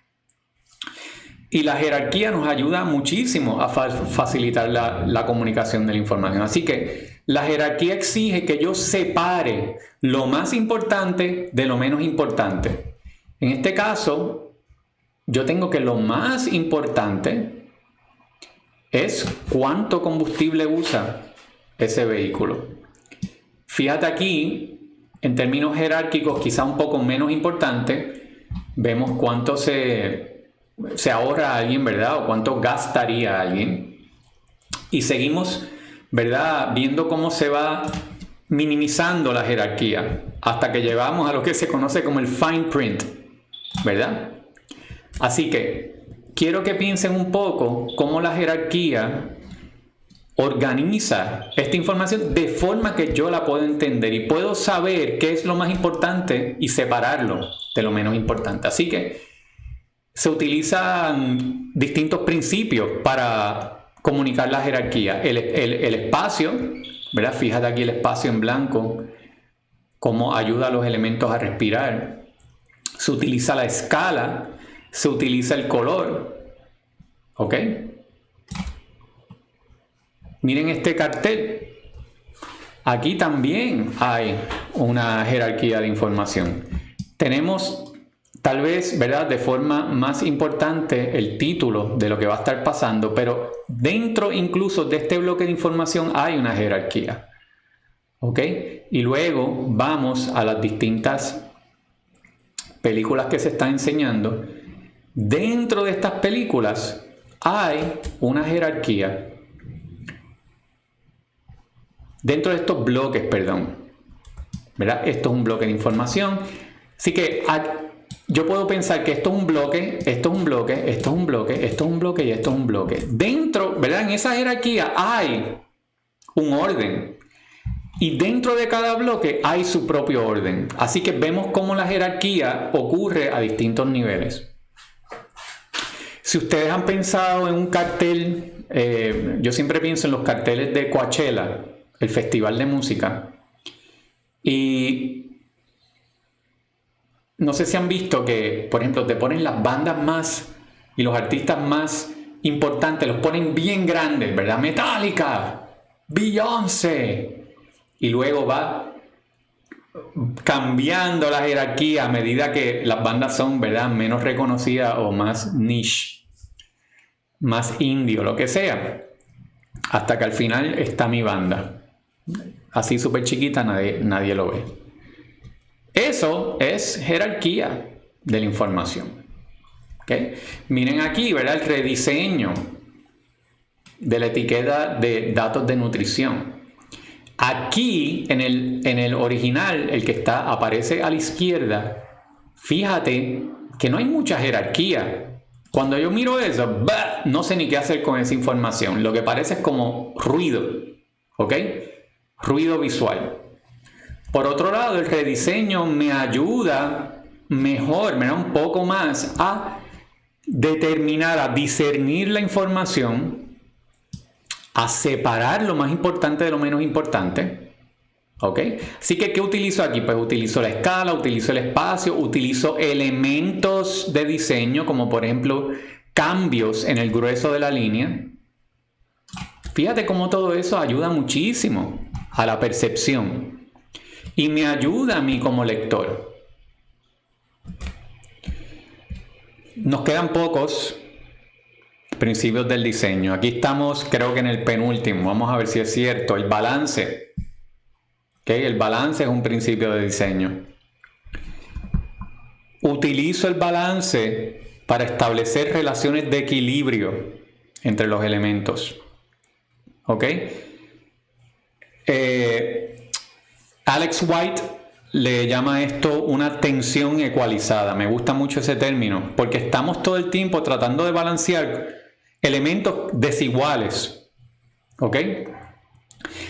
S1: Y la jerarquía nos ayuda muchísimo a facilitar la comunicación de la información. Así que la jerarquía exige que yo separe lo más importante de lo menos importante. En este caso, yo tengo que lo más importante es cuánto combustible usa ese vehículo. Fíjate aquí, en términos jerárquicos, quizá un poco menos importante, vemos cuánto se ahorra alguien, ¿verdad?, o cuánto gastaría alguien. Y seguimos, ¿verdad?, viendo cómo se va minimizando la jerarquía hasta que llegamos a lo que se conoce como el fine print, ¿verdad? Así que quiero que piensen un poco cómo la jerarquía organiza esta información de forma que yo la puedo entender y puedo saber qué es lo más importante y separarlo de lo menos importante. Así que se utilizan distintos principios para comunicar la jerarquía. El espacio, ¿verdad? Fíjate aquí el espacio en blanco, cómo ayuda a los elementos a respirar. Se utiliza la escala, se utiliza el color. ¿Ok? Miren este cartel. Aquí también hay una jerarquía de información. Tenemos, tal vez, ¿verdad?, de forma más importante el título de lo que va a estar pasando, pero dentro incluso de este bloque de información hay una jerarquía. ¿ok? Y luego vamos a las distintas películas que se están enseñando. Dentro de estas películas hay una jerarquía. Dentro de estos bloques, perdón, ¿verdad? Esto es un bloque de información. Así que yo puedo pensar que esto es un bloque, esto es un bloque, esto es un bloque, esto es un bloque y esto es un bloque. Dentro, ¿verdad? En esa jerarquía hay un orden. Y dentro de cada bloque hay su propio orden. Así que vemos cómo la jerarquía ocurre a distintos niveles. Si ustedes han pensado en un cartel, yo siempre pienso en los carteles de Coachella, el festival de música. Y no sé si han visto que, por ejemplo, te ponen las bandas más y los artistas más importantes, los ponen bien grandes, ¿verdad? Metallica, Beyoncé. Y luego va cambiando la jerarquía a medida que las bandas son, ¿verdad?, menos reconocidas o más niche, más indie o lo que sea. Hasta que al final está mi banda. Así súper chiquita, nadie lo ve. Eso es jerarquía de la información. ¿Okay? Miren aquí, ¿verdad?, el rediseño de la etiqueta de datos de nutrición. Aquí, en el original, el que aparece a la izquierda, fíjate que no hay mucha jerarquía. Cuando yo miro eso, no sé ni qué hacer con esa información. Lo que parece es como ruido, ¿ok? Ruido visual. Por otro lado, el rediseño me ayuda mejor, me da un poco más a determinar, a discernir la información, a separar lo más importante de lo menos importante. ¿Ok? Así que, ¿qué utilizo aquí? Pues utilizo la escala, utilizo el espacio, utilizo elementos de diseño, como por ejemplo cambios en el grueso de la línea. Fíjate cómo todo eso ayuda muchísimo a la percepción y me ayuda a mí como lector. Nos quedan pocos principios del diseño. Aquí estamos, creo que en el penúltimo. Vamos a ver si es cierto. El balance. ¿Okay? El balance es un principio de diseño. Utilizo el balance para establecer relaciones de equilibrio entre los elementos. ¿Ok? Alex White le llama esto una tensión ecualizada. Me gusta mucho ese término porque estamos todo el tiempo tratando de balancear elementos desiguales. ¿Ok?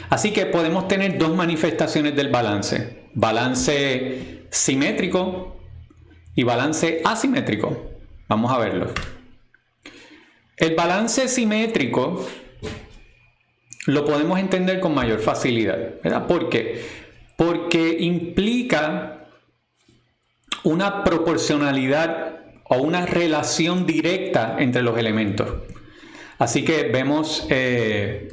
S1: Así que podemos tener dos manifestaciones del balance. Balance simétrico y balance asimétrico. Vamos a verlo. El balance simétrico lo podemos entender con mayor facilidad, ¿verdad? ¿Por qué? Porque implica una proporcionalidad o una relación directa entre los elementos. Así que vemos este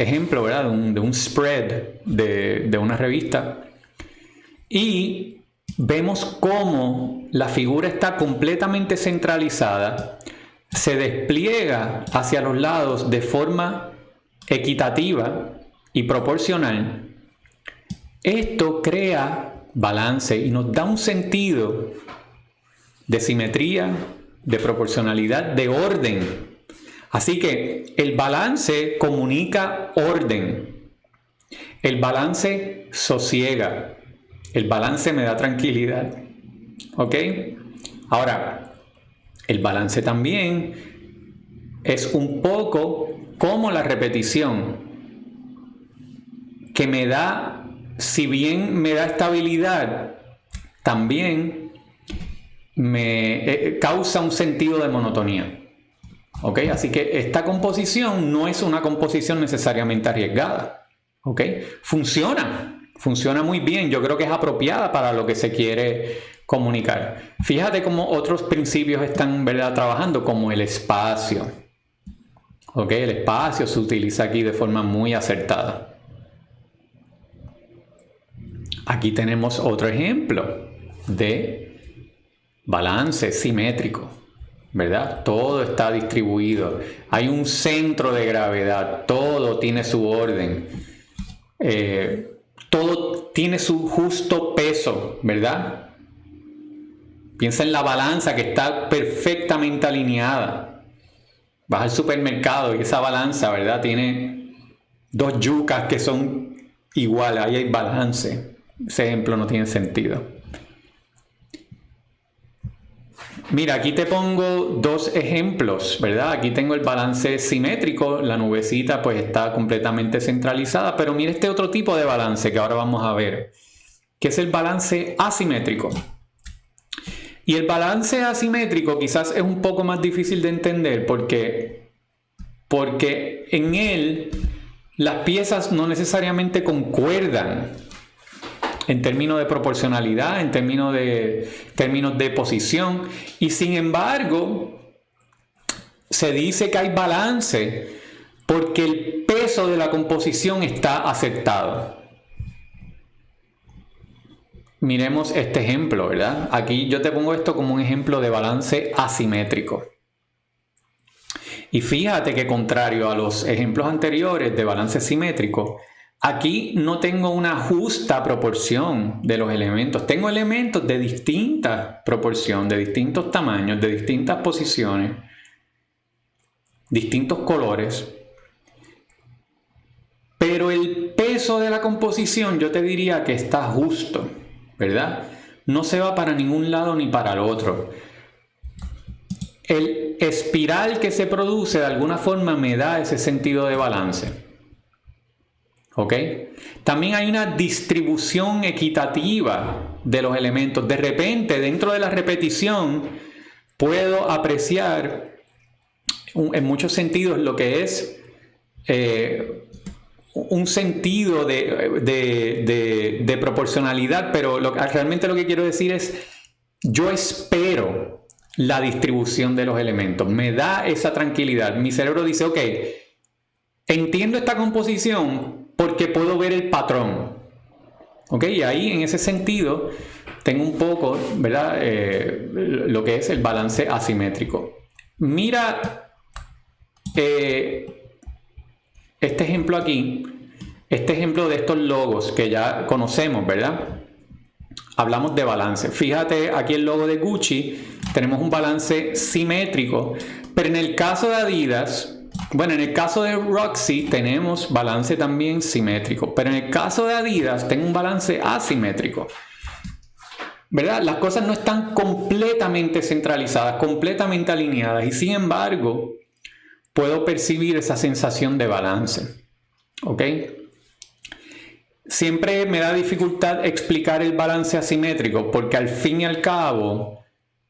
S1: ejemplo, ¿verdad?, de un spread de una revista y vemos cómo la figura está completamente centralizada, se despliega hacia los lados de forma equitativa y proporcional. Esto crea balance y nos da un sentido de simetría, de proporcionalidad, de orden. Así que el balance comunica orden. El balance sosiega. El balance me da tranquilidad. ¿Ok? Ahora, el balance también es un poco como la repetición, que me da, si bien me da estabilidad, también me causa un sentido de monotonía. ¿Ok? Así que esta composición no es una composición necesariamente arriesgada. ¿Ok? Funciona muy bien. Yo creo que es apropiada para lo que se quiere comunicar. Fíjate cómo otros principios están, ¿verdad?, trabajando, como el espacio. ¿Ok? El espacio se utiliza aquí de forma muy acertada. Aquí tenemos otro ejemplo de balance simétrico, ¿verdad? Todo está distribuido. Hay un centro de gravedad. Todo tiene su orden. todo tiene su justo peso, ¿verdad? Piensa en la balanza que está perfectamente alineada. Vas al supermercado y esa balanza, ¿verdad? Tiene 2 yucas que son iguales, ahí hay balance. Ese ejemplo no tiene sentido. Mira, aquí te pongo 2 ejemplos, ¿verdad? Aquí tengo el balance simétrico, la nubecita pues está completamente centralizada, pero mira este otro tipo de balance que ahora vamos a ver, que es el balance asimétrico. Y el balance asimétrico quizás es un poco más difícil de entender porque en él las piezas no necesariamente concuerdan en términos de proporcionalidad, en términos de posición, y sin embargo se dice que hay balance porque el peso de la composición está aceptado. Miremos este ejemplo, ¿verdad? Aquí yo te pongo esto como un ejemplo de balance asimétrico. Y fíjate que contrario a los ejemplos anteriores de balance simétrico, aquí no tengo una justa proporción de los elementos. Tengo elementos de distinta proporción, de distintos tamaños, de distintas posiciones, distintos colores. Pero el peso de la composición yo te diría que está justo, ¿verdad? No se va para ningún lado ni para el otro. El espiral que se produce de alguna forma me da ese sentido de balance. ¿Ok? También hay una distribución equitativa de los elementos. De repente, dentro de la repetición, puedo apreciar en muchos sentidos lo que es un sentido de proporcionalidad, pero realmente lo que quiero decir es, yo espero la distribución de los elementos. Me da esa tranquilidad. Mi cerebro dice, ok, entiendo esta composición porque puedo ver el patrón. ¿Ok? Y ahí, en ese sentido, tengo un poco, ¿verdad? Lo que es el balance asimétrico. Mira este ejemplo aquí, este ejemplo de estos logos que ya conocemos, ¿verdad? Hablamos de balance. Fíjate aquí el logo de Gucci, tenemos un balance simétrico, pero en el caso de Adidas, bueno, en el caso de Roxy tenemos balance también simétrico, pero en el caso de Adidas tengo un balance asimétrico, ¿verdad? Las cosas no están completamente centralizadas, completamente alineadas, y sin embargo puedo percibir esa sensación de balance. ¿Ok? Siempre me da dificultad explicar el balance asimétrico porque al fin y al cabo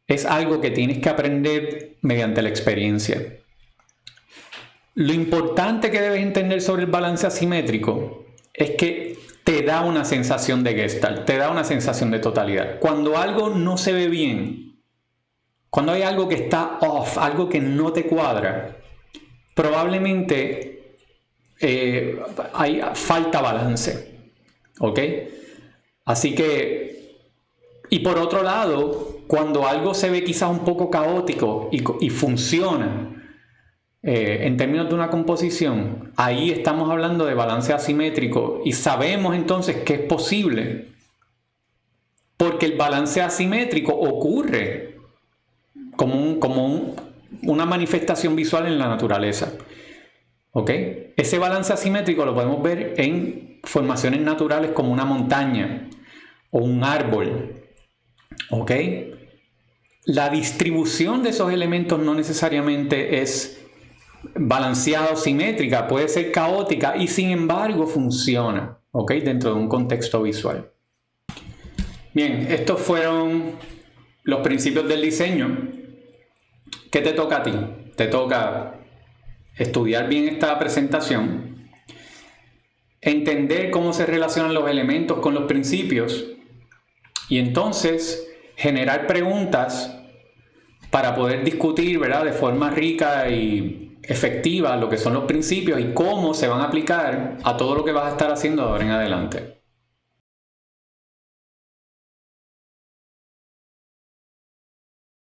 S1: es algo que tienes que aprender mediante la experiencia. Lo importante que debes entender sobre el balance asimétrico es que te da una sensación de Gestalt, te da una sensación de totalidad. Cuando algo no se ve bien, cuando hay algo que está off, algo que no te cuadra, probablemente falta balance. ¿Ok? Así que, y por otro lado, cuando algo se ve quizás un poco caótico y funciona en términos de una composición, ahí estamos hablando de balance asimétrico y sabemos entonces que es posible porque el balance asimétrico ocurre como una manifestación visual en la naturaleza. ¿Ok? Ese balance asimétrico lo podemos ver en formaciones naturales como una montaña o un árbol. ¿Ok? La distribución de esos elementos no necesariamente es balanceada o simétrica, puede ser caótica y sin embargo funciona, ¿ok? Dentro de un contexto visual. Bien, estos fueron los principios del diseño. ¿Qué te toca a ti? Te toca estudiar bien esta presentación, entender cómo se relacionan los elementos con los principios y entonces generar preguntas para poder discutir, ¿verdad?, de forma rica y efectiva lo que son los principios y cómo se van a aplicar a todo lo que vas a estar haciendo de ahora en adelante.